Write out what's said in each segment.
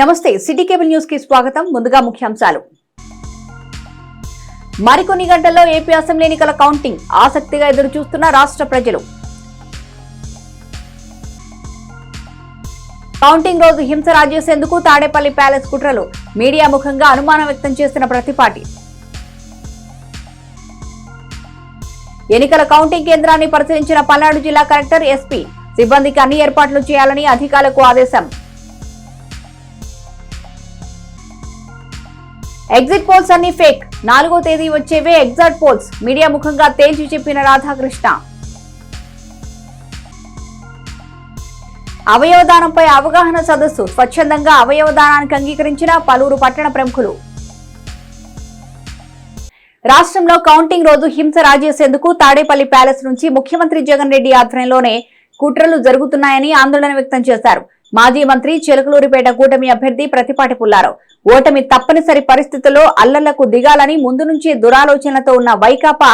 నమస్తే city cable news కి స్వాగతం. ముందుగా ముఖ్యాంశాలు. మరికొన్ని గంటల్లో ఏపీ అసెంబ్లీ ఎన్నికల కౌంటింగ్ ఆసక్తిగా ఎదురు చూస్తున్న రాష్ట్ర ప్రజలు. కౌంటింగ్ రోజు హింస రాజేసేందుకు తాడేపల్లి ప్యాలెస్ కుట్రలు మీడియా ముఖంగా అనుమానం వ్యక్తం చేస్తున్న ప్రతిపాటి. ఎన్నికల కౌంటింగ్ కేంద్రాన్ని పరిశీలించిన పల్నాడు జిల్లా కలెక్టర్ ఎస్పీ సిబ్బందికి అన్ని ఏర్పాట్లు చేయాలని అధికారులకు ఆదేశం. ఎగ్జిట్ పోల్స్ అన్ని ఫేక్, 4వ తేదీ వచ్చేవే ఎగ్జిట్ పోల్స్ మీడియా ముఖంగా తేల్చి చెప్పిన రాధాకృష్ణ. అవయవదానంపై అవగాహన సదస్సు స్వచ్ఛందంగా అవయవదానానికి అంగీకరించిన పలువురు పట్టణ ప్రముఖులు. రాష్ట్రంలో కౌంటింగ్ రోజు హింస రాజేసేందుకు తాడేపల్లి ప్యాలెస్ నుంచి ముఖ్యమంత్రి జగన్ రెడ్డి ఆధ్వర్యంలోనే కుట్రలు జరుగుతున్నాయని ఆందోళన వ్యక్తం చేశారు. మాజీ మంత్రి చిలకలూరిపేట కూటమి అభ్యర్థి ప్రతిపాటి పుల్లారావు ఓటమి తప్పనిసరి పరిస్థితుల్లో అల్లర్లకు దిగాలని ముందు నుంచే దురాలోచనలతో ఉన్న వైకాపా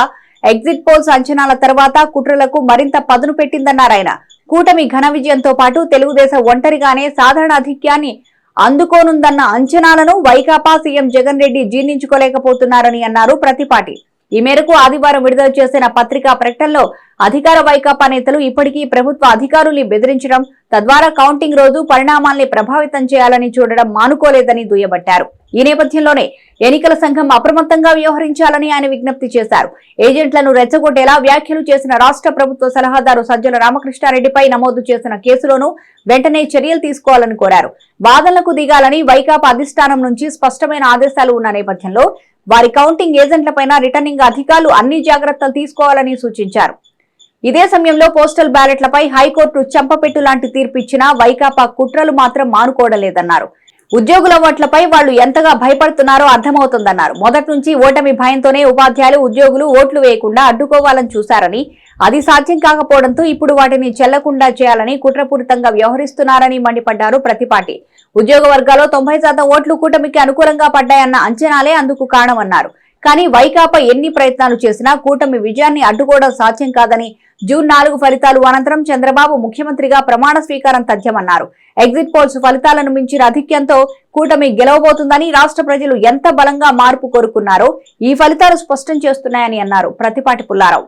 ఎగ్జిట్ పోల్స్ అంచనాల తర్వాత కుట్రలకు మరింత పదును పెట్టిందన్నారాయన. కూటమి ఘన విజయంతో పాటు తెలుగుదేశం ఒంటరిగానే సాధారణ ఆధిక్యాన్ని అందుకోనుందన్న అంచనాలను వైకాపా సీఎం జగన్ రెడ్డి జీర్ణించుకోలేకపోతున్నారని అన్నారు ప్రతిపాటి. ఈ మేరకు ఆదివారం విడుదల చేసిన పత్రికా ప్రకటనలో అధికార వైకాపా నేతలు ఇప్పటికీ ప్రభుత్వ అధికారుల్ని బెదిరించడం, తద్వారా కౌంటింగ్ రోజు పరిణామాల్ని ప్రభావితం చేయాలని చూడడం మానుకోలేదని దుయ్యబట్టారు. ఈ నేపథ్యంలోనే ఎన్నికల సంఘం అప్రమత్తంగా వ్యవహరించాలని ఆయన విజ్ఞప్తి చేశారు. ఏజెంట్లను రెచ్చగొట్టేలా వ్యాఖ్యలు చేసిన రాష్ట్ర ప్రభుత్వ సలహాదారు సజ్జల రామకృష్ణారెడ్డిపై నమోదు చేసిన కేసులోనూ వెంటనే చర్యలు తీసుకోవాలని కోరారు. వాదనలకు దిగాలని వైకాపా అధిష్టానం నుంచి స్పష్టమైన ఆదేశాలు ఉన్న నేపథ్యంలో వారి కౌంటింగ్ ఏజెంట్లపైన రిటర్నింగ్ అధికారులు అన్ని జాగ్రత్తలు తీసుకోవాలని సూచించారు. ఇదే సమయంలో పోస్టల్ బ్యాలెట్లపై హైకోర్టు చెంపపెట్టు లాంటి తీర్పు ఇచ్చినా వైకాపా కుట్రలు మాత్రం మానుకోవడలేదన్నారు. ఉద్యోగుల ఓట్లపై వాళ్లు ఎంతగా భయపడుతున్నారో అర్థమవుతోందన్నారు. మొదటి నుంచి ఓటమి భయంతోనే ఉపాధ్యాయులు, ఉద్యోగులు ఓట్లు వేయకుండా అడ్డుకోవాలని చూశారని, అది సాధ్యం కాకపోవడంతో ఇప్పుడు వాటిని చెల్లకుండా చేయాలని కుట్రపూరితంగా వ్యవహరిస్తున్నారని మండిపడ్డారు ప్రతిపాటి. ఉద్యోగ వర్గాల్లో 90% ఓట్లు కూటమికి అనుకూలంగా పడ్డాయన్న అంచనాలే అందుకు కారణమన్నారు. కానీ వైకాపా ఎన్ని ప్రయత్నాలు చేసినా కూటమి విజయాన్ని అడ్డుకోవడం సాధ్యం కాదని, జూన్ 4 ఫలితాలు అనంతరం చంద్రబాబు ముఖ్యమంత్రిగా ప్రమాణ స్వీకారం తథ్యమన్నారు. ఎగ్జిట్ పోల్స్ ఫలితాలను మించిన ఆధిక్యంతో కూటమి గెలవబోతుందని, రాష్ట్ర ప్రజలు ఎంత బలంగా మార్పు కోరుకున్నారో ఈ ఫలితాలు స్పష్టం చేస్తున్నాయని అన్నారు ప్రతిపాటి పుల్లారావు.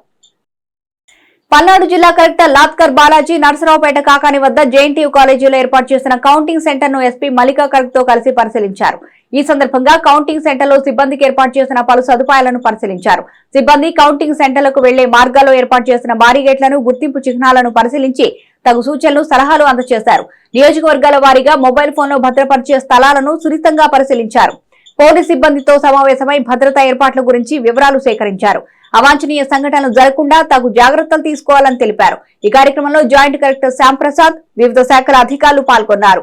పల్నాడు జిల్లా కలెక్టర్ లాత్కర్ బాలాజీ నర్సరావుపేట కాకాని వద్ద జేఎన్టీయూ కాలేజీలో ఏర్పాటు చేసిన కౌంటింగ్ సెంటర్ ను ఎస్పీ మల్లికా ఖర్గ్ తో కలిసి పరిశీలించారు. ఈ సందర్భంగా కౌంటింగ్ సెంటర్లో సిబ్బందికి ఏర్పాటు చేసిన పలు సదుపాయాలను పరిశీలించారు. సిబ్బంది కౌంటింగ్ సెంటర్లకు వెళ్లే మార్గాల్లో ఏర్పాటు చేసిన బారిగేట్లను, గుర్తింపు చిహ్నాలను పరిశీలించి తగు సూచనలు, సలహాలు అందజేశారు. నియోజకవర్గాల వారీగా మొబైల్ ఫోన్లో భద్రపరిచే స్థలాలను సున్నితంగా పరిశీలించారు. పోలీస్ సిబ్బందితో సమావేశమై భద్రతా ఏర్పాట్ల గురించి వివరాలు సేకరించారు. అవాంఛనీయ సంఘటనలు జరగకుండా తగు జాగ్రత్తలు తీసుకోవాలని తెలిపారు. ఈ కార్యక్రమంలో జాయింట్ కలెక్టర్ శ్యాంప్రసాద్, వివిధ శాఖల అధికారులు పాల్గొన్నారు.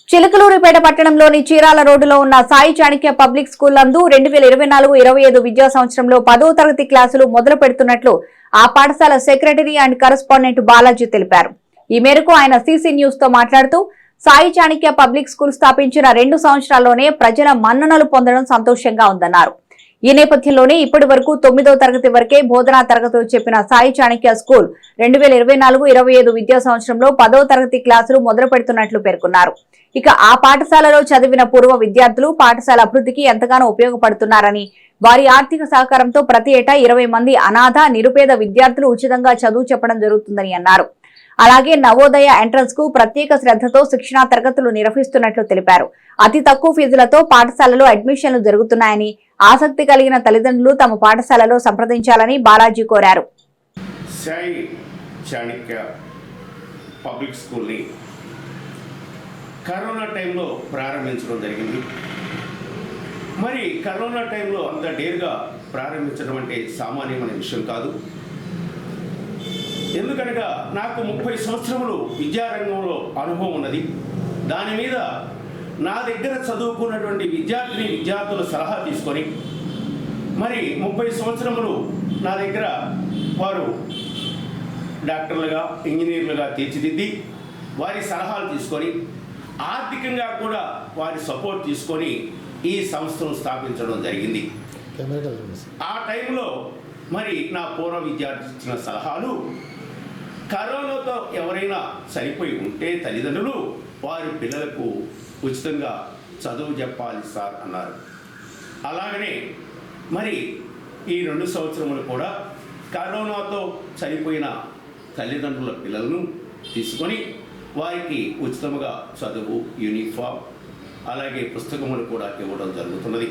చిలకలూరిపేట పట్టణంలోని చీరాల రోడ్డులో ఉన్న సాయి చాణక్య పబ్లిక్ స్కూల్ నందు 2024-25 విద్యా సంవత్సరంలో 10వ తరగతి క్లాసులు మొదలు పెడుతున్నట్లు ఆ పాఠశాల సెక్రటరీ అండ్ కరెస్పాండెంట్ బాలాజీ తెలిపారు. ఈ మేరకు ఆయన సీసీ న్యూస్ తో మాట్లాడుతూ, సాయి చాణక్య పబ్లిక్ స్కూల్ స్థాపించిన 2 సంవత్సరాల్లోనే ప్రజల మన్ననలు పొందడం సంతోషంగా ఉందన్నారు. ఈ నేపథ్యంలోనే ఇప్పటి వరకు 9వ తరగతి వరకే బోధనా తరగతులు చెప్పిన సాయి చాణక్య స్కూల్ 2024-25 విద్యా సంవత్సరంలో 10వ తరగతి క్లాసులు మొదలు పెడుతున్నట్లు పేర్కొన్నారు. ఇక ఆ పాఠశాలలో చదివిన పూర్వ విద్యార్థులు పాఠశాల అభివృద్ధికి ఎంతగానో ఉపయోగపడుతున్నారని, వారి ఆర్థిక సహకారంతో ప్రతి ఏటా 20 మంది అనాథ, నిరుపేద విద్యార్థులు ఉచితంగా చదువు చెప్పడం జరుగుతుందని అన్నారు. అలాగే నవోదయ ఎంట్రన్స్ కు ప్రత్యేక శ్రద్ధతో శిక్షణా తరగతులు నిర్వహిస్తున్నట్లు తెలిపారు. అతి తక్కువ ఫీజులతో పాఠశాలలో అడ్మిషన్లు జరుగుతున్నాయని, ఆసక్తి కలిగిన తల్లిదండ్రులు తమ పాఠశాలలో సంప్రదించాలని బాలాజీ కోరారు. సాయి చాణక్య పబ్లిక్ స్కూల్ని కరోనా టైంలో ప్రారంభించడం జరిగింది. మరి కరోనా టైంలో అంత డేర్గా ప్రారంభించడం అంటే సామాన్యమైన విషయం కాదు. ఎందుకనగా నాకు 30 సంవత్సరములు విద్యారంగంలో అనుభవం ఉన్నది. దాని మీద నా దగ్గర చదువుకున్నటువంటి విద్యార్థుల సలహా తీసుకొని, మరి 30 సంవత్సరములు నా దగ్గర వారు డాక్టర్లుగా, ఇంజనీర్లుగా తీర్చిదిద్ది వారి సలహాలు తీసుకొని, ఆర్థికంగా కూడా వారి సపోర్ట్ తీసుకొని ఈ సంస్థను స్థాపించడం జరిగింది. ఆ టైంలో మరి నా పూర్వ విద్యార్థి ఇచ్చిన సలహాలు, కరోనాతో ఎవరైనా చనిపోయి ఉంటే తల్లిదండ్రులు వారి పిల్లలకు ఉచితంగా చదువు చెప్పాలి సార్ అన్నారు. అలాగనే మరి ఈ 2 సంవత్సరములు కూడా కరోనాతో చనిపోయిన తల్లిదండ్రుల పిల్లలను తీసుకొని వారికి ఉచితంగా చదువు, యూనిఫామ్, అలాగే పుస్తకములు కూడా ఇవ్వడం జరుగుతున్నది.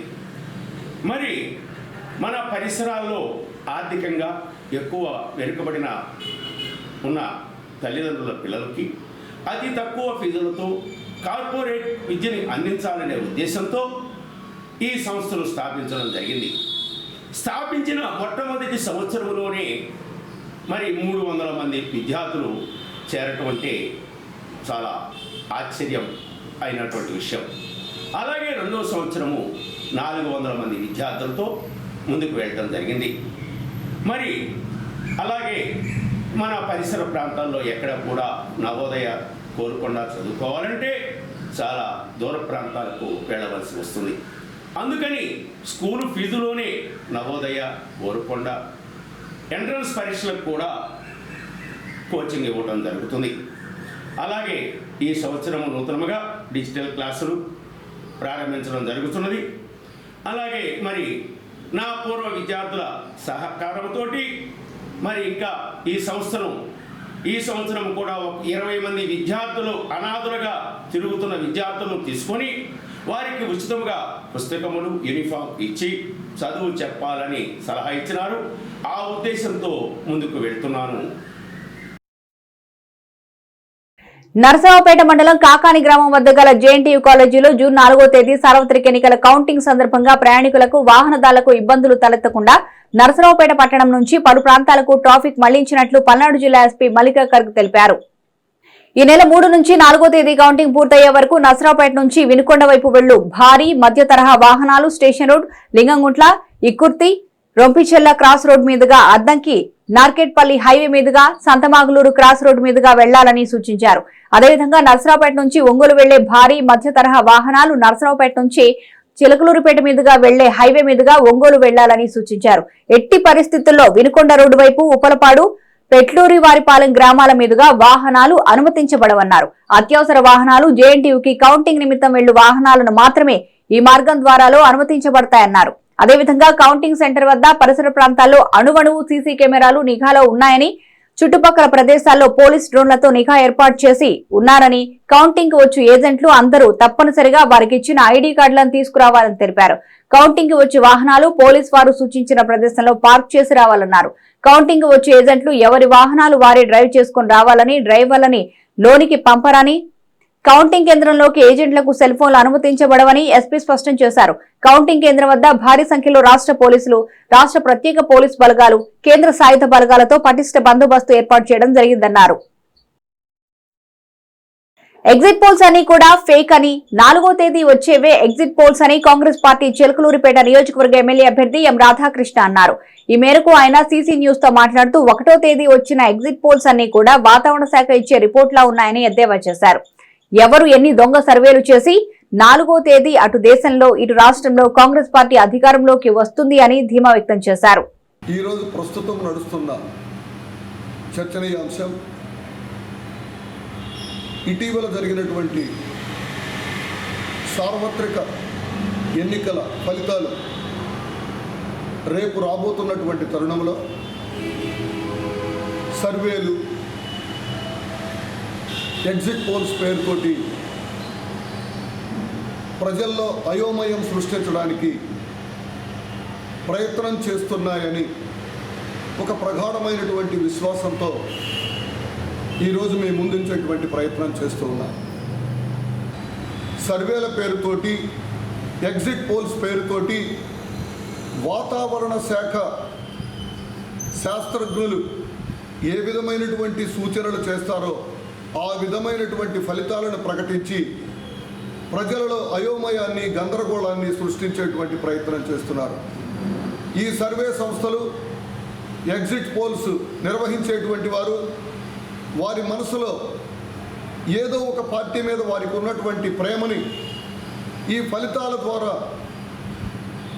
మరి మన పరిసరాల్లో ఆర్థికంగా ఎక్కువ వెనుకబడిన ఉన్న తల్లిదండ్రుల పిల్లలకి అతి తక్కువ ఫీజులతో కార్పొరేట్ విద్యని అందించాలనే ఉద్దేశంతో ఈ సంస్థలు స్థాపించడం జరిగింది. స్థాపించిన మొట్టమొదటి సంవత్సరంలోనే మరి 300 మంది విద్యార్థులు చేరటం అంటే చాలా ఆశ్చర్యం అయినటువంటి విషయం. అలాగే 2వ సంవత్సరము 400 మంది విద్యార్థులతో ముందుకు వెళ్ళడం జరిగింది. మరి అలాగే మన పరిసర ప్రాంతాల్లో ఎక్కడ కూడా నవోదయ కోరుకొండ చదువుకోవాలంటే చాలా దూర ప్రాంతాలకు వెళ్ళవలసి వస్తుంది. అందుకని స్కూలు ఫీజులోనే నవోదయ, కోరుకొండ ఎంట్రన్స్ పరీక్షలకు కూడా కోచింగ్ ఇవ్వడం జరుగుతుంది. అలాగే ఈ సంవత్సరం నూతనముగా డిజిటల్ క్లాసులు ప్రారంభించడం జరుగుతున్నది. అలాగే మరి నా పూర్వ విద్యార్థుల సహకారంతో మరి ఇంకా ఈ సంవత్సరం కూడా 20 మంది విద్యార్థులు అనాథులుగా తిరుగుతున్న విద్యార్థులను తీసుకొని వారికి ఉచితంగా పుస్తకములు, యూనిఫామ్ ఇచ్చి చదువు చెప్పాలని సలహా ఇచ్చినారు. ఆ ఉద్దేశంతో ముందుకు వెళ్తున్నాను. నరసరావుపేట మండలం కాకాని గ్రామం వద్ద గల జేఎన్టీయూ కాలేజీలో జూన్ 4వ తేదీ సార్వత్రిక ఎన్నికల కౌంటింగ్ సందర్భంగా ప్రయాణికులకు, వాహనదారులకు ఇబ్బందులు తలెత్తకుండా నరసరావుపేట పట్టణం నుంచి పలు ప్రాంతాలకు ట్రాఫిక్ మళ్లించినట్లు పల్నాడు జిల్లా ఎస్పీ మల్లికా గర్గ్ తెలిపారు. ఈ నెల 3 నుంచి 4వ తేదీ కౌంటింగ్ పూర్తయ్యే వరకు నరసరావుపేట నుంచి వినుకొండ వైపు వెళ్లు భారీ, మధ్య తరహా వాహనాలు station road, Lingamguntla, Ikkurthi, Rompicherla cross road మీదుగా అద్దంకి, నార్కెట్పల్లి హైవే మీదుగా సంతమాగులూరు క్రాస్ రోడ్ మీదుగా వెళ్లాలని సూచించారు. అదేవిధంగా నరసరావుపేట నుంచి ఒంగోలు వెళ్లే భారీ, మధ్య తరహా వాహనాలు నరసరావుపేట నుంచి చిలకలూరుపేట మీదుగా వెళ్లే హైవే మీదుగా ఒంగోలు వెళ్లాలని సూచించారు. ఎట్టి పరిస్థితుల్లో వినుకొండ రోడ్డు వైపు, ఉప్పలపాడు, పెట్లూరి వారిపాలెం గ్రామాల మీదుగా వాహనాలు అనుమతించబడవన్నారు. అత్యవసర వాహనాలు, జేఎన్టీయూకి కౌంటింగ్ నిమిత్తం వెళ్లు వాహనాలను మాత్రమే ఈ మార్గం ద్వారాలో అనుమతించబడతాయన్నారు. అదేవిధంగా కౌంటింగ్ సెంటర్ వద్ద పరిసర ప్రాంతాల్లో అణువణువు సీసీ కెమెరాలు నిఘాలో ఉన్నాయని, చుట్టుపక్కల ప్రదేశాల్లో పోలీస్ డ్రోన్లతో నిఘా ఏర్పాటు చేసి ఉన్నారని, కౌంటింగ్ కు వచ్చి ఏజెంట్లు అందరూ తప్పనిసరిగా వారికి ఇచ్చిన ఐడీ కార్డులను తీసుకురావాలని తెలిపారు. కౌంటింగ్ కు వచ్చి వాహనాలు పోలీస్ వారు సూచించిన ప్రదేశంలో పార్క్ చేసి రావాలన్నారు. కౌంటింగ్ కు వచ్చి ఏజెంట్లు ఎవరి వాహనాలు వారే డ్రైవ్ చేసుకుని రావాలని, డ్రైవర్లని లోనికి పంపరని, కౌంటింగ్ కేంద్రంలోకి ఏజెంట్లకు సెల్ ఫోన్లు అనుమతించబడవని ఎస్పీ స్పష్టం చేశారు. కౌంటింగ్ కేంద్రం వద్ద భారీ సంఖ్యలో రాష్ట్ర పోలీసులు, రాష్ట్ర ప్రత్యేక పోలీసు బలగాలు, కేంద్ర సాయుధ బలగాలతో పటిష్ట బందోబస్తు ఏర్పాటు చేయడం జరిగిందన్నారు. ఎగ్జిట్ పోల్స్ అని కూడా ఫేక్ అని, 4వ తేదీ వచ్చేవే ఎగ్జిట్ పోల్స్ అని కాంగ్రెస్ పార్టీ చిలకలూరిపేట నియోజకవర్గ ఎమ్మెల్యే అభ్యర్థి ఎం రాధాకృష్ణ అన్నారు. ఈ మేరకు ఆయన సీసీ న్యూస్ తో మాట్లాడుతూ 1వ తేదీ వచ్చిన ఎగ్జిట్ పోల్స్ అన్ని కూడా వాతావరణ శాఖ ఇచ్చే రిపోర్ట్లా ఉన్నాయని ఎద్దేవా చేశారు. ఎవరు ఎన్ని దొంగ సర్వేలు చేసి 4వ తేదీ అటు దేశంలో, ఇటు రాష్ట్రంలో కాంగ్రెస్ పార్టీ అధికారంలోకి వస్తుంది అని ధీమా వ్యక్తం చేశారు. ఈ రోజు ప్రస్తుతం నడుస్తున్న చర్చనీయాంశం ఇటీవల జరిగినటువంటి సార్వత్రిక ఎన్నికల ఫలితాలు రేపు రాబోతున్నటువంటి తరుణంలో సర్వేలు, ఎగ్జిట్ పోల్స్ పేరుతోటి ప్రజల్లో అయోమయం సృష్టించడానికి ప్రయత్నం చేస్తున్నాయని ఒక ప్రగాఢమైనటువంటి విశ్వాసంతో ఈరోజు మేము ముందుంచేటువంటి ప్రయత్నం చేస్తూ ఉన్నాం. సర్వేల పేరుతోటి, ఎగ్జిట్ పోల్స్ పేరుతోటి వాతావరణ శాఖ శాస్త్రజ్ఞులు ఏ విధమైనటువంటి సూచనలు చేస్తారో ఆ విధమైనటువంటి ఫలితాలను ప్రకటించి ప్రజలలో అయోమయాన్ని, గందరగోళాన్ని సృష్టించేటువంటి ప్రయత్నం చేస్తున్నారు. ఈ సర్వే సంస్థలు, ఎగ్జిట్ పోల్స్ నిర్వహించేటువంటి వారు వారి మనసులో ఏదో ఒక పార్టీ మీద వారికి ఉన్నటువంటి ప్రేమని ఈ ఫలితాల ద్వారా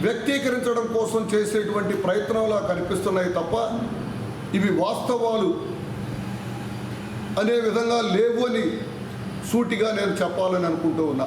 వ్యక్తీకరించడం కోసం చేసేటువంటి ప్రయత్నంలా కనిపిస్తున్నాయి తప్ప ఇవి వాస్తవాలు అనే విధంగా లేవు అని సూటిగా నేను చెప్పాలని అనుకుంటూ ఉన్నా.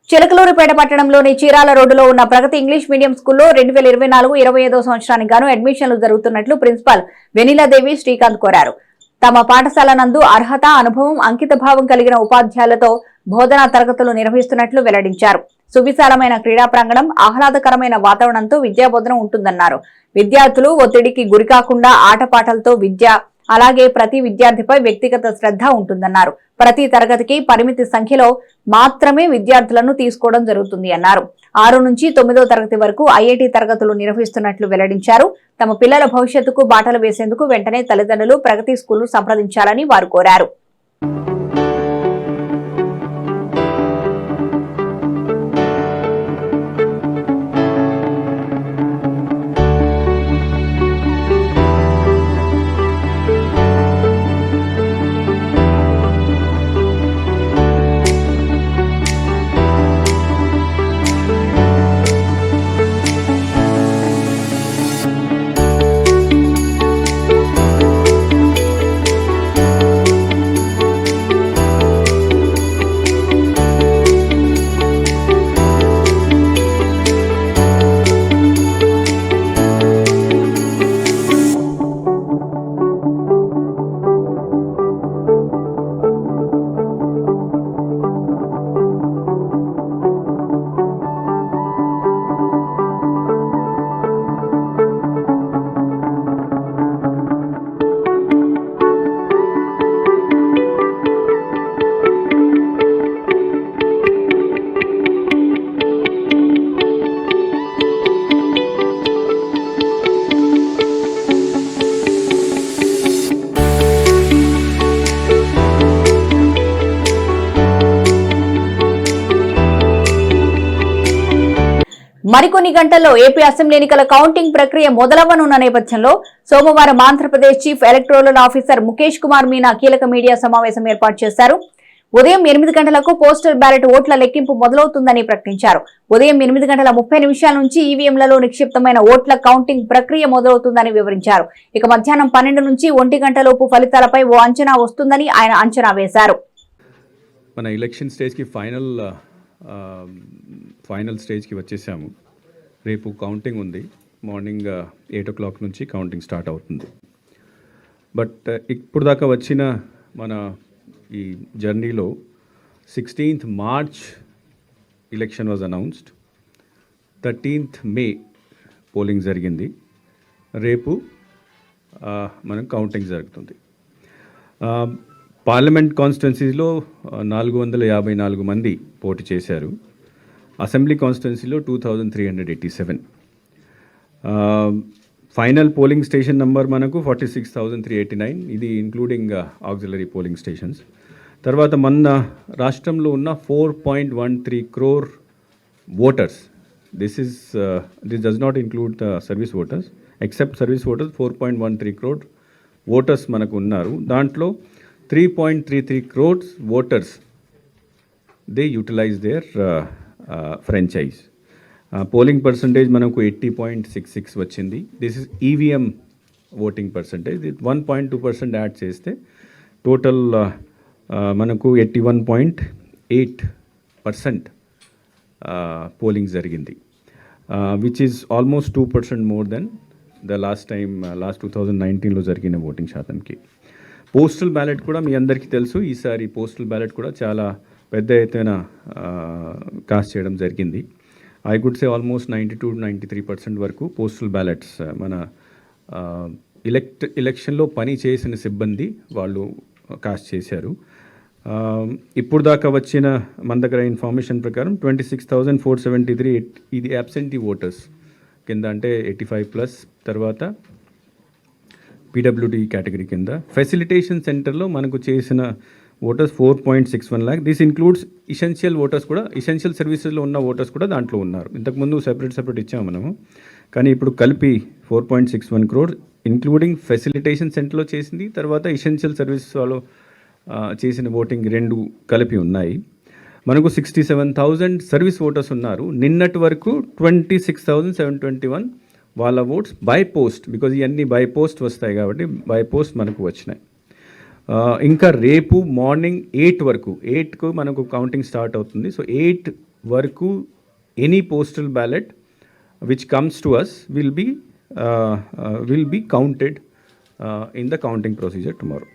చిలకలూరిపేట పట్టణంలోని చీరాల రోడ్డులో ఉన్న ప్రగతి ఇంగ్లీష్ మీడియం స్కూల్లో 2024-25 సంవత్సరానికి గాను అడ్మిషన్లు జరుగుతున్నట్లు ప్రిన్సిపాల్ వెనిలాదేవి శ్రీకాంత్ కోరారు. తమ పాఠశాల నందు అర్హత, అనుభవం, అంకిత భావం కలిగిన ఉపాధ్యాయులతో బోధనా తరగతులు నిర్వహిస్తున్నట్లు వెల్లడించారు. సువిశాలమైన క్రీడా ప్రాంగణం, ఆహ్లాదకరమైన వాతావరణంతో విద్యాబోధన ఉంటుందన్నారు. విద్యార్థులు ఒత్తిడికి గురికాకుండా ఆటపాటలతో అలాగే ప్రతి విద్యార్థిపై వ్యక్తిగత శ్రద్ధ ఉంటుందన్నారు. ప్రతి తరగతికి పరిమితి సంఖ్యలో మాత్రమే విద్యార్థులను తీసుకోవడం జరుగుతుంది అన్నారు. 6 నుంచి 9వ తరగతి వరకు ఐఐటి తరగతులు నిర్వహిస్తున్నట్లు వెల్లడించారు. తమ పిల్లల భవిష్యత్తుకు బాటలు వేసేందుకు వెంటనే తల్లిదండ్రులు ప్రగతి స్కూల్ సంప్రదించాలని వారు కోరారు. మరికొన్ని గంటల్లో ఏపీ అసెంబ్లీ ఎన్నికల కౌంటింగ్ ప్రక్రియ మొదలవ్వనున్న నేపథ్యంలో సోమవారం Andhra Pradesh chief electoral officer Mukesh Kumar Meena కీలక మీడియా సమావేశం ఏర్పాటు చేశారు. ఉదయం 8 గంటలకు పోస్టల్ బ్యాలెట్ ఓట్ల లెక్కింపు మొదలవుతుందని ప్రకటించారు. ఉదయం 8:30 నుంచి ఈవీఎంలలో నిక్షిప్తమైన ఓట్ల కౌంటింగ్ ప్రక్రియ మొదలవుతుందని వివరించారు. ఇక మధ్యాహ్నం 12 నుంచి 1 గంటలోపు ఫలితాలపై ఓ అంచనా వస్తుందని ఆయన అంచనా వేశారు. మన ఎలక్షన్ స్టేజ్కి ఫైనల్ స్టేజ్కి వచ్చేసాము. రేపు కౌంటింగ్ ఉంది. మార్నింగ్ 8 o'clock నుంచి కౌంటింగ్ స్టార్ట్ అవుతుంది. బట్ ఇప్పుడు దాకా వచ్చిన మన ఈ జర్నీలో 16th March election was announced, 13th May polling జరిగింది. రేపు మనం కౌంటింగ్ జరుగుతుంది. పార్లమెంట్ కాన్స్టిట్యున్సీలో 454 మంది పోటీ చేశారు. అసెంబ్లీ కాన్స్టిట్యున్సీలో 2387. ఫైనల్ పోలింగ్ స్టేషన్ నెంబర్ మనకు 46,389. ఇది ఇంక్లూడింగ్ ఆక్సిలరీ పోలింగ్ స్టేషన్స్. తర్వాత మన రాష్ట్రంలో ఉన్న 4.13 crore voters. This does not include the service voters. Except service voters 4.13 crore voters మనకు ఉన్నారు. దాంట్లో 3.33 crores voters, they utilize their franchise. Polling percentage మనకు 80.66 వచ్చింది. This is EVM voting percentage. 1.2% add చేస్తే టోటల్ మనకు 81.8% పోలింగ్ జరిగింది, which is almost 2% more than the last 2019లో జరిగిన ఓటింగ్ శాతంకి. పోస్టల్ బ్యాలెట్ కూడా మీ అందరికీ తెలుసు. ఈసారి పోస్టల్ బ్యాలెట్ కూడా చాలా పెద్ద ఎత్తున కాస్ట్ చేయడం జరిగింది. ఐ కుడ్ సే ఆల్మోస్ట్ 92-93% వరకు పోస్టల్ బ్యాలెట్స్ మన ఎలక్షన్లో పని చేసిన సిబ్బంది వాళ్ళు కాస్ట్ చేశారు. ఇప్పుడు దాకా వచ్చిన మన దగ్గర ఇన్ఫర్మేషన్ ప్రకారం 26,473 ఇది అబ్సెంటీ ఓటర్స్ కింద, అంటే 85+. తర్వాత పీడబ్ల్యూడీ కేటగిరీ కింద. ఫెసిలిటేషన్ సెంటర్లో మనకు చేసిన voters 4.61 lakh. This includes essential voters కూడా, ఇసెన్షియల్ సర్వీసెస్లో ఉన్న ఓటర్స్ కూడా దాంట్లో ఉన్నారు. ఇంతకుముందు సెపరేట్ ఇచ్చాము మనము, కానీ ఇప్పుడు కలిపి 4.61 crore ఇంక్లూడింగ్ ఫెసిలిటేషన్ సెంటర్లో చేసింది, తర్వాత ఇసెన్షియల్ సర్వీస్ వాళ్ళు చేసిన ఓటింగ్ రెండు కలిపి ఉన్నాయి. మనకు 67,000 సర్వీస్ ఓటర్స్ ఉన్నారు. నిన్నటి వరకు 26,721 వాళ్ళ ఓట్స్ బై పోస్ట్, బికాజ్ ఇవన్నీ బై పోస్ట్ వస్తాయి కాబట్టి బై పోస్ట్ మనకు వచ్చినాయి. ఇంకా రేపు మార్నింగ్ 8 వరకు, 8కు మనకు కౌంటింగ్ స్టార్ట్ అవుతుంది. సో 8 వరకు any postal ballot which comes to us will be counted in the counting procedure tomorrow.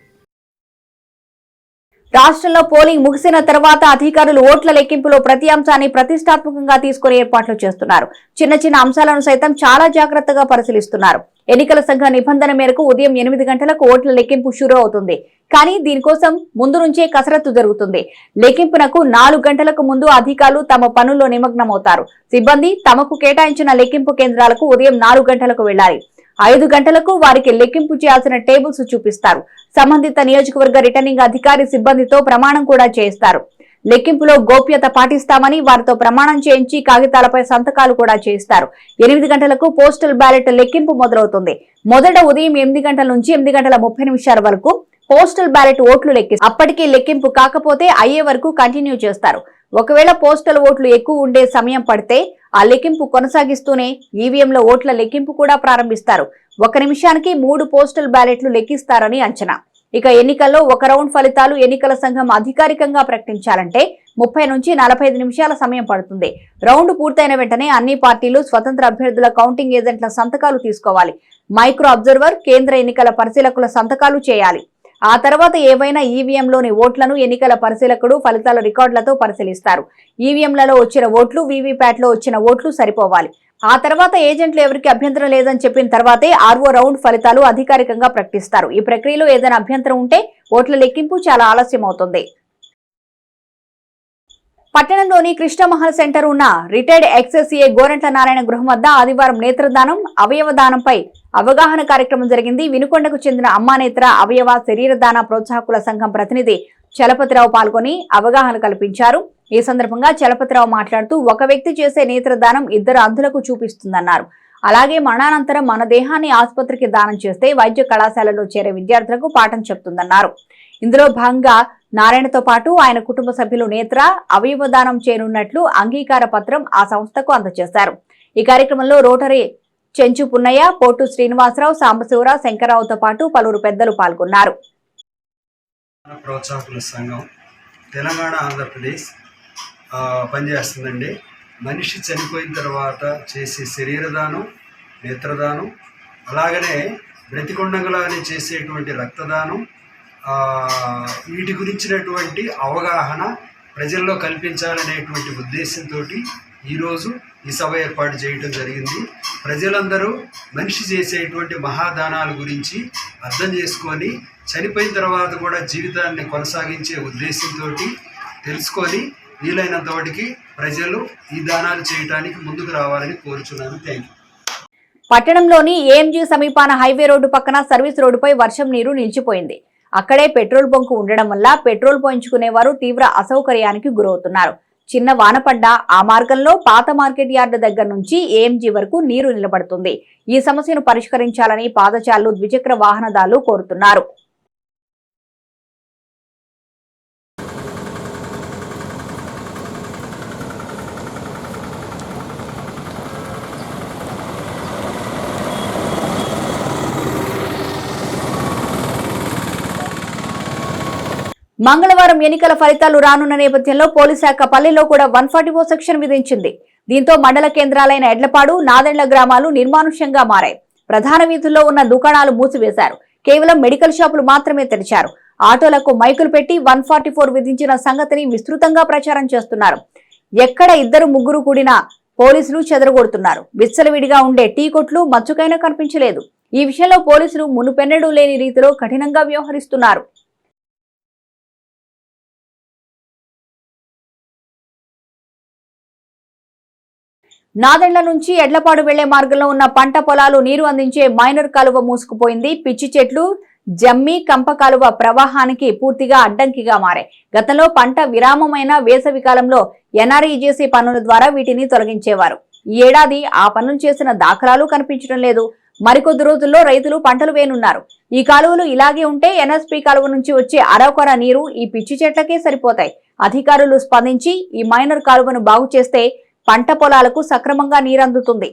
రాష్ట్రంలో పోలింగ్ ముగిసిన తర్వాత అధికారులు ఓట్ల లెక్కింపులో ప్రతి అంశాన్ని ప్రతిష్టాత్మకంగా తీసుకుని ఏర్పాట్లు చేస్తున్నారు. చిన్న చిన్న అంశాలను సైతం చాలా జాగ్రత్తగా పరిశీలిస్తున్నారు. ఎన్నికల సంఘ నిబంధన మేరకు ఉదయం 8 గంటలకు ఓట్ల లెక్కింపు షురూ అవుతుంది. కానీ దీనికోసం ముందు నుంచే కసరత్తు జరుగుతుంది. లెక్కింపునకు 4 గంటలకు ముందు అధికారులు తమ పనుల్లో నిమగ్నమవుతారు. సిబ్బంది తమకు కేటాయించిన లెక్కింపు కేంద్రాలకు ఉదయం 4 గంటలకు వెళ్లాలి. 5 గంటలకు వారికి లెక్కింపు చేయాల్సిన టేబుల్స్ చూపిస్తారు. సంబంధిత నియోజకవర్గ రిటర్నింగ్ అధికారి సిబ్బందితో ప్రమాణం కూడా చేయిస్తారు. లెక్కింపులో గోప్యత పాటిస్తామని వారితో ప్రమాణం చేయించి కాగితాలపై సంతకాలు కూడా చేయిస్తారు. 8 గంటలకు పోస్టల్ బ్యాలెట్ లెక్కింపు మొదలవుతుంది. మొదట ఉదయం 8 గంటల నుంచి 8 గంటల 30 నిమిషాల వరకు పోస్టల్ బ్యాలెట్ ఓట్లు లెక్కిస్తారు. అప్పటికి లెక్కింపు కాకపోతే అయ్యే వరకు కంటిన్యూ చేస్తారు. ఒకవేళ పోస్టల్ ఓట్లు ఎక్కువ ఉండే సమయం పడితే ఆ లెక్కింపు కొనసాగిస్తూనే ఈవీఎంలో ఓట్ల లెక్కింపు కూడా ప్రారంభిస్తారు. 1 నిమిషానికి 3 పోస్టల్ బ్యాలెట్లు లెక్కిస్తారని అంచనా. ఇక ఎన్నికల్లో 1 రౌండ్ ఫలితాలు ఎన్నికల సంఘం అధికారికంగా ప్రకటించాలంటే 30 నుంచి 45 నిమిషాల సమయం పడుతుంది. రౌండ్ పూర్తయిన వెంటనే అన్ని పార్టీలు స్వతంత్ర అభ్యర్థుల కౌంటింగ్ ఏజెంట్ల సంతకాలు తీసుకోవాలి. మైక్రో అబ్జర్వర్, కేంద్ర ఎన్నికల పరిశీలకుల సంతకాలు చేయాలి. ఆ తర్వాత ఏవైనా ఈవీఎంలోని ఓట్లను ఎన్నికల పరిశీలకుడు ఫలితాల రికార్డులతో పరిశీలిస్తారు. ఈవీఎంలలో వచ్చిన ఓట్లు, వీవీప్యాట్లో వచ్చిన ఓట్లు సరిపోవాలి. ఆ తర్వాత ఏజెంట్లు ఎవరికి అభ్యంతరం లేదని చెప్పిన తర్వాతే ఆర్ఓ రౌండ్ ఫలితాలు అధికారికంగా ప్రకటిస్తారు. ఈ ప్రక్రియలో ఏదైనా అభ్యంతరం ఉంటే ఓట్ల లెక్కింపు చాలా ఆలస్యం అవుతుంది. పట్టణంలోని కృష్ణమహల్ సెంటర్ ఉన్న రిటైర్డ్ ఎక్స్ఎస్ఏ గోరంట్ల నారాయణ గృహం వద్ద ఆదివారం నేత్రదానం, అవయవదానంపై అవగాహన కార్యక్రమం జరిగింది. వినుకొండకు చెందిన అమ్మానేత్ర అవయవ శరీరదాన ప్రోత్సాహకుల సంఘం ప్రతినిధి చలపతిరావు పాల్గొని అవగాహన కల్పించారు. ఈ సందర్భంగా చలపతిరావు మాట్లాడుతూ ఒక వ్యక్తి చేసే నేత్రదానం 2 అంధులకు చూపిస్తుందన్నారు. అలాగే మరణానంతరం మన దేహాన్ని ఆసుపత్రికి దానం చేస్తే వైద్య కళాశాలలో చేరే విద్యార్థులకు పాఠం చెప్తుందన్నారు. ఇందులో భాగంగా నారాయణతో పాటు ఆయన కుటుంబ సభ్యులు నేత్ర అవయవదానం చేయనున్నట్లు అంగీకార పత్రం ఆ సంస్థకు అందజేశారు. ఈ కార్యక్రమంలో రోటరీ చెంచు పున్నయ్య, పోటు శ్రీనివాసరావు, సాంబశివరావు, శంకరరావుతో పాటు పలువురు పెద్దలు పాల్గొన్నారు. ప్రోత్సాహకుల సంఘం తెలంగాణ, ఆంధ్రప్రదేశ్ పనిచేస్తుందండి. మనిషి చనిపోయిన తర్వాత చేసే శరీరదానం, నేత్రదానం, అలాగనే బ్రతికొండగలానే చేసేటువంటి రక్తదానం, వీటి గురించినటువంటి అవగాహన ప్రజల్లో కల్పించాలనేటువంటి ఉద్దేశంతో ఈరోజు ఈ సభ ఏర్పాటు చేయడం జరిగింది. ప్రజలందరూ మనిషి చేసేటువంటి మహాదానాల గురించి అర్థం చేసుకొని చనిపోయిన తర్వాత కూడా జీవితాన్ని కొనసాగించే ఉద్దేశంతో తెలుసుకొని వీలైనంత వాటికి ప్రజలు ఈ దానాలు చేయడానికి ముందుకు రావాలని కోరుచున్నాను. Thank you. పట్టణంలోని ఏఎంజీ సమీపాన హైవే రోడ్డు పక్కన సర్వీస్ రోడ్డుపై వర్షం నీరు నిలిచిపోయింది. అక్కడే పెట్రోల్ బంకు ఉండడం వల్ల పెట్రోల్ పోయించుకునేవారు తీవ్ర అసౌకర్యానికి గురవుతున్నారు. చిన్న వాన పడ్డా ఆ మార్గంలో పాత మార్కెట్ యార్డు దగ్గర నుంచి ఏఎంజీ వరకు నీరు నిలబడుతుంది. ఈ సమస్యను పరిష్కరించాలని పాదచారులు, ద్విచక్ర వాహనదారులు కోరుతున్నారు. మంగళవారం ఎన్నికల ఫలితాలు రానున్న నేపథ్యంలో పోలీస్ శాఖ పల్లెల్లో కూడా 144 సెక్షన్ విధించింది. దీంతో మండల కేంద్రాలైన ఎడ్లపాడు, నాదెండ్ల గ్రామాలు నిర్మానుష్యంగా మారాయి. ప్రధాన వీధుల్లో ఉన్న దుకాణాలు మూసివేశారు. కేవలం మెడికల్ షాపులు మాత్రమే తెరిచారు. ఆటోలకు మైకులు పెట్టి 144 విధించిన సంగతిని విస్తృతంగా ప్రచారం చేస్తున్నారు. ఎక్కడ 2-3 కూడినా పోలీసులు చెదరగొడుతున్నారు. విచ్చలవిడిగా ఉండే టీ కొట్లు మచ్చుకైనా కనిపించలేదు. ఈ విషయంలో పోలీసులు మునుపెన్నడూ లేని రీతిలో కఠినంగా వ్యవహరిస్తున్నారు. నాదెండ్ల నుంచి ఎడ్లపాడు వెళ్లే మార్గంలో ఉన్న పంట పొలాలు నీరు అందించే మైనర్ కాలువ మూసుకుపోయింది. పిచ్చి చెట్లు, జమ్మి, కంప కాలువ ప్రవాహానికి పూర్తిగా అడ్డంకిగా మారాయి. గతంలో పంట విరామమైన వేసవి కాలంలో ఎన్ఆర్ఈజేసీ పనుల ద్వారా వీటిని తొలగించేవారు. ఈ ఏడాది ఆ పనులు చేసిన దాఖలాలు కనిపించడం లేదు. మరికొద్ది రోజుల్లో రైతులు పంటలు వేనున్నారు. ఈ కాలువలు ఇలాగే ఉంటే ఎన్ఎస్పీ కాలువ నుంచి వచ్చే అరకొర నీరు ఈ పిచ్చి చెట్లకే సరిపోతాయి. అధికారులు స్పందించి ఈ మైనర్ కాలువను బాగు చేస్తే పంట పొలాలకు సక్రమంగా నీరందుతుంది.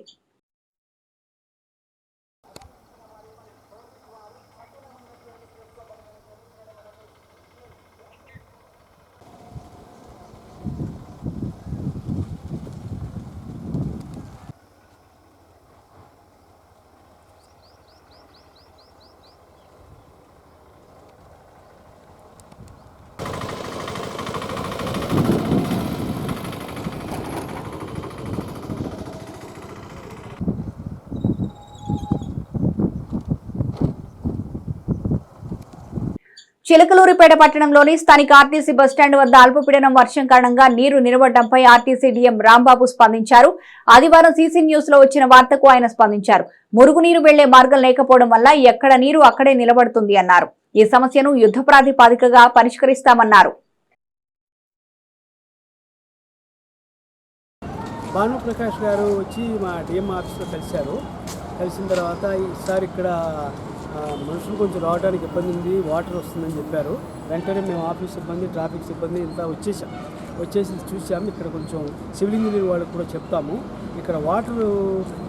చిలకలూరిపేట పట్టణంలోని స్థానిక ఆర్టీసీ బస్టాండ్ వద్ద అల్పపీడనం వర్షం కారణంగా నీరు నిలబడడంపై ఆర్టీసీ డీఎం రాంబాబు స్పందించారు. ఆదివారం సీసీ న్యూస్ లో వచ్చిన వార్తకు ఆయన స్పందించారు. మురుగునీరు వెళ్లే మార్గం లేకపోవడం వల్ల ఎక్కడ నీరు అక్కడే నిలబడుతుంది అన్నారు. ఈ సమస్యను యుద్ధ ప్రాతిపదికగా పరిష్కరిస్తామన్నారు. భానుప్రకాష్ గారు వచ్చి మా డిఎం ఆఫీస్లో కలిసిన తర్వాత ఈసారి ఇక్కడ మనుషులు కొంచెం రావడానికి ఇబ్బంది ఉంది, వాటర్ వస్తుందని చెప్పారు. వెంటనే మేము ఆఫీస్ సిబ్బంది, ట్రాఫిక్ సిబ్బంది ఇంత వచ్చేసి చూసాము. ఇక్కడ కొంచెం సివిల్ ఇంజనీర్ వాళ్ళకి కూడా చెప్తాము. ఇక్కడ వాటర్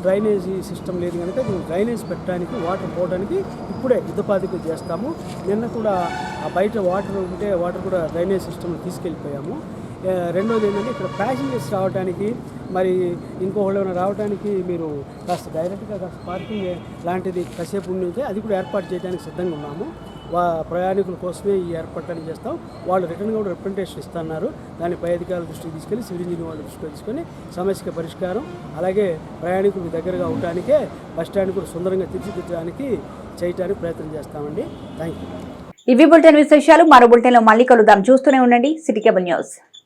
డ్రైనేజీ సిస్టమ్ లేదు కనుక డ్రైనేజ్ పెట్టడానికి, వాటర్ పోవడానికి ఇప్పుడే యుద్ధపాతిక చేస్తాము. నిన్న కూడా బయట వాటర్ ఉంటే వాటర్ కూడా డ్రైనేజ్ సిస్టమ్ తీసుకెళ్ళిపోయాము. రెండోది ఏంటంటే ఇక్కడ ప్యాసింజర్స్ రావడానికి, మరి ఇంకోళ్ళు రావడానికి మీరు కాస్త డైరెక్ట్గా కాస్త పార్కింగ్ లాంటిది కాసేపు ఉంటే అది కూడా ఏర్పాటు చేయడానికి సిద్ధంగా ఉన్నాము. ప్రయాణికుల కోసమే ఈ ఏర్పాట్లను చేస్తాం. వాళ్ళు రిటర్న్గా కూడా రిప్రజెంటేషన్ ఇస్తున్నారు. దాన్ని పై అధికారుల దృష్టికి తీసుకెళ్ళి సివిల్ ఇంజనీర్ వాళ్ళ దృష్టికి తీసుకొని సమస్యకి పరిష్కారం, అలాగే ప్రయాణికులకు దగ్గరగా అవడానికే బస్ స్టాండ్ కూడా సుందరంగా తీర్చిదిద్దడానికి చేయడానికి ప్రయత్నం చేస్తామండి. Thank you. ఇవి బులెటిన్ విశేషాలు. మరో బులెటిన్లో మళ్ళీ కలుద్దాం. చూస్తూనే ఉండండి సిటీ కేబుల్ న్యూస్.